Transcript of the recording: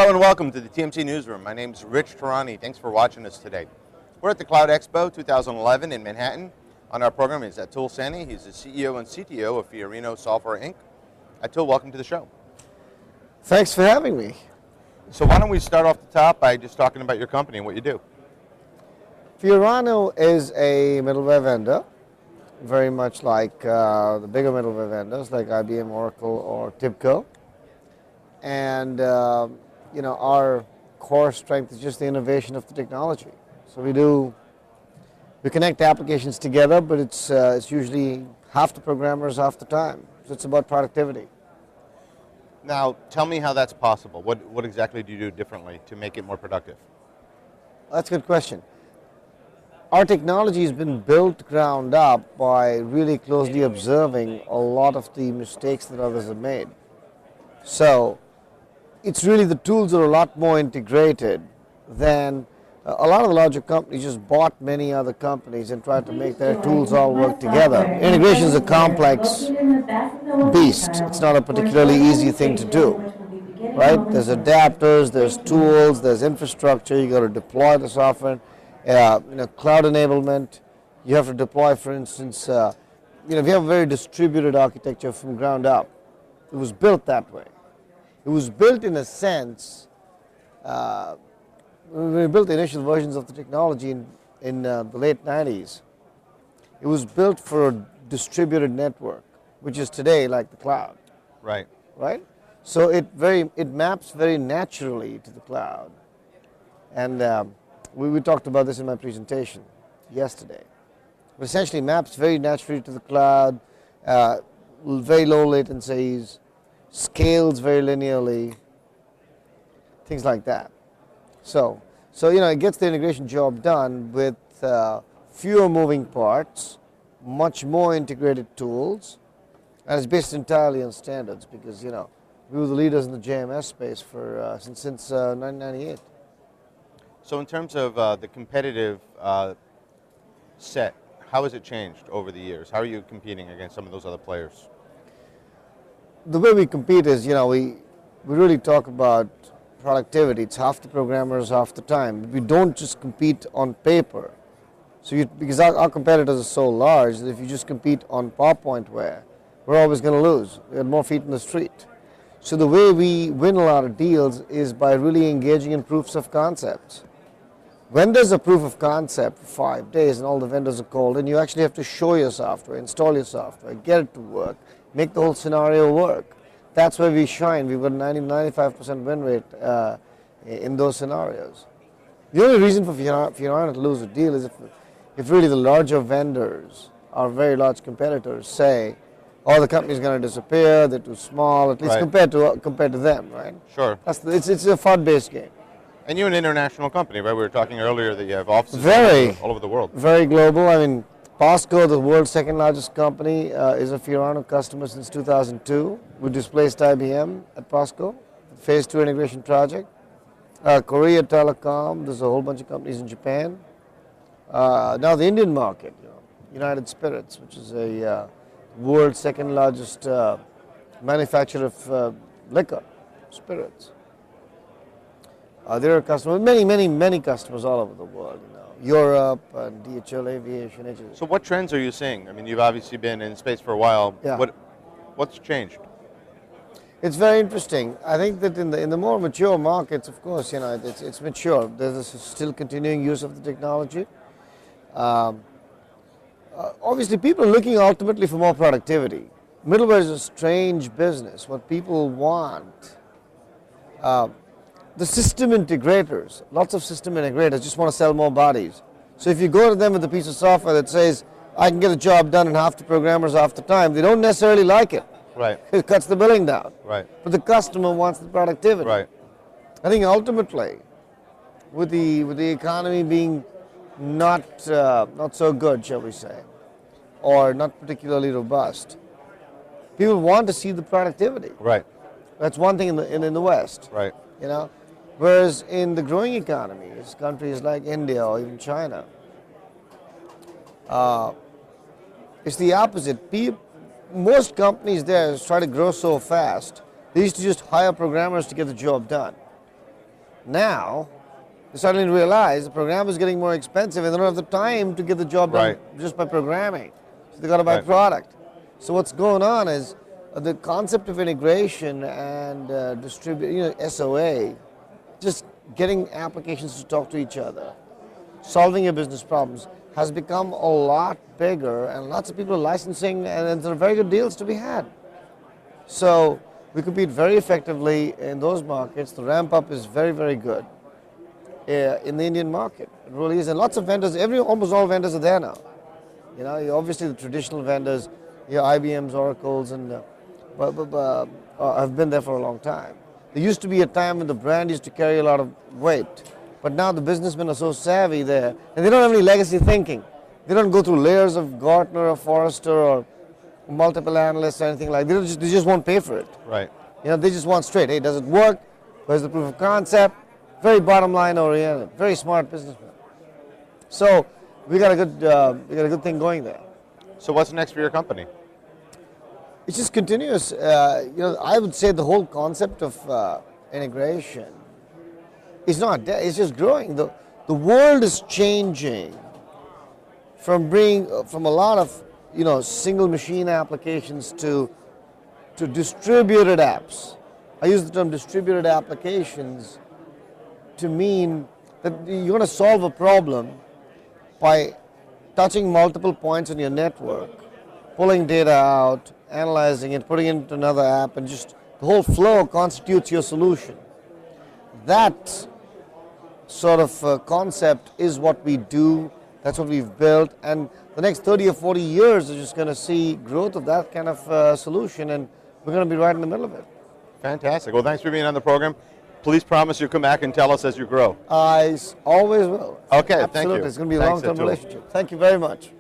Hello and welcome to the TMC Newsroom. My name is Rich Tehrani. Thanks for watching us today. We're at the Cloud Expo 2011 in Manhattan. On our program is Atul Saini. He's the CEO and CTO of Fiorano Software, Inc. Atul, welcome to the show. Thanks for having me. So why don't we start off the top by just talking about your company and what you do. Fiorano is a middleware vendor, very much like the bigger middleware vendors like IBM, Oracle, or TIBCO. And our core strength is just the innovation of the technology. So we connect applications together, but it's usually half the programmers, half the time. So it's about productivity. Now, tell me how that's possible. What exactly do you do differently to make it more productive? That's a good question. Our technology has been built ground up by really closely observing a lot of the mistakes that others have made. So it's really the tools are a lot more integrated than a lot of the larger companies just bought many other companies and tried to make their tools all work together. Integration is a complex beast. It's not a particularly easy thing to do, right? There's adapters, there's tools, there's infrastructure. You got to deploy the software. Cloud enablement. You have to deploy, for instance, if you have a very distributed architecture from ground up, it was built that way. It was built in a sense, when we built the initial versions of the technology in the late 90s, it was built for a distributed network, which is today like the cloud. Right. Right? So it maps very naturally to the cloud. And we talked about this in my presentation yesterday. It essentially maps very naturally to the cloud, very low latencies, scales very linearly, things like that. So it gets the integration job done with fewer moving parts, much more integrated tools, and it's based entirely on standards because we were the leaders in the JMS space for since 1998. So in terms of the competitive set, how has it changed over the years? How are you competing against some of those other players? The way we compete is, we really talk about productivity. It's half the programmers, half the time. We don't just compete on paper. So because our competitors are so large that if you just compete on PowerPointware, we're always going to lose. We have more feet in the street. So the way we win a lot of deals is by really engaging in proofs of concepts. When there's a proof of concept for 5 days and all the vendors are called in, you actually have to show your software, install your software, get it to work, make the whole scenario work. That's where we shine. We've got a 90-95% win rate in those scenarios. The only reason for Fiorano to lose a deal is if really the larger vendors, our very large competitors, say, oh, the company's going to disappear, they're too small, at least compared to them, right? Sure. It's a FUD-based game. And you're an international company, right? We were talking earlier that you have offices all over the world. Very global. I mean, POSCO, the world's second largest company, is a Fiorano customer since 2002. We displaced IBM at POSCO, phase 2 integration project. Korea Telecom, there's a whole bunch of companies in Japan. Now the Indian market, United Spirits, which is a world's second largest manufacturer of liquor, spirits. There are customers, many customers all over the world. Europe and DHL Aviation. So what trends are you seeing? I mean, you've obviously been in space for a while. Yeah. What's changed? It's very interesting. I think that in the more mature markets, of course, it's mature. There's a still continuing use of the technology. Obviously, people are looking ultimately for more productivity. Middleware is a strange business. What people want, the system integrators, lots of system integrators just want to sell more bodies. So if you go to them with a piece of software that says, I can get a job done in half the programmers half the time, they don't necessarily like it. Right. It cuts the billing down. Right. But the customer wants the productivity. Right. I think ultimately, with the economy being not so good, shall we say, or not particularly robust, people want to see the productivity. Right. That's one thing in the West. Right. Whereas in the growing economies, countries like India or even China, it's the opposite. Most companies there try to grow so fast, they used to just hire programmers to get the job done. Now, they suddenly realize the program is getting more expensive and they don't have the time to get the job done just by programming. So they got to buy product. So what's going on is the concept of integration and SOA, just getting applications to talk to each other, solving your business problems, has become a lot bigger, and lots of people are licensing, and there are very good deals to be had. So we compete very effectively in those markets. The ramp up is very, very good in the Indian market. It really is, and lots of vendors. Almost all vendors are there now. You know, obviously the traditional vendors, IBM's, Oracle's, and have been there for a long time. There used to be a time when the brand used to carry a lot of weight. But now the businessmen are so savvy there, and they don't have any legacy thinking. They don't go through layers of Gartner or Forrester or multiple analysts or anything like that. They just won't pay for it. Right. You know, they just want straight. Hey, does it work? Where's the proof of concept? Very bottom line oriented. Very smart businessmen. So we got a good thing going there. So what's next for your company? It's just continuous. I would say the whole concept of integration. It's not dead, it's just growing. The world is changing from a lot of single machine applications to distributed apps. I use the term distributed applications to mean that you're going to solve a problem by touching multiple points on your network, pulling data out, analyzing it, putting it into another app, and just the whole flow constitutes your solution. That sort of concept is what we do, that's what we've built, and the next 30 or 40 years are just going to see growth of that kind of solution, and we're going to be right in the middle of it. Fantastic. Well, thanks for being on the program. Please promise you'll come back and tell us as you grow. I always will. Okay, absolutely. Thank you. It's going to be a long-term relationship. Thank you very much.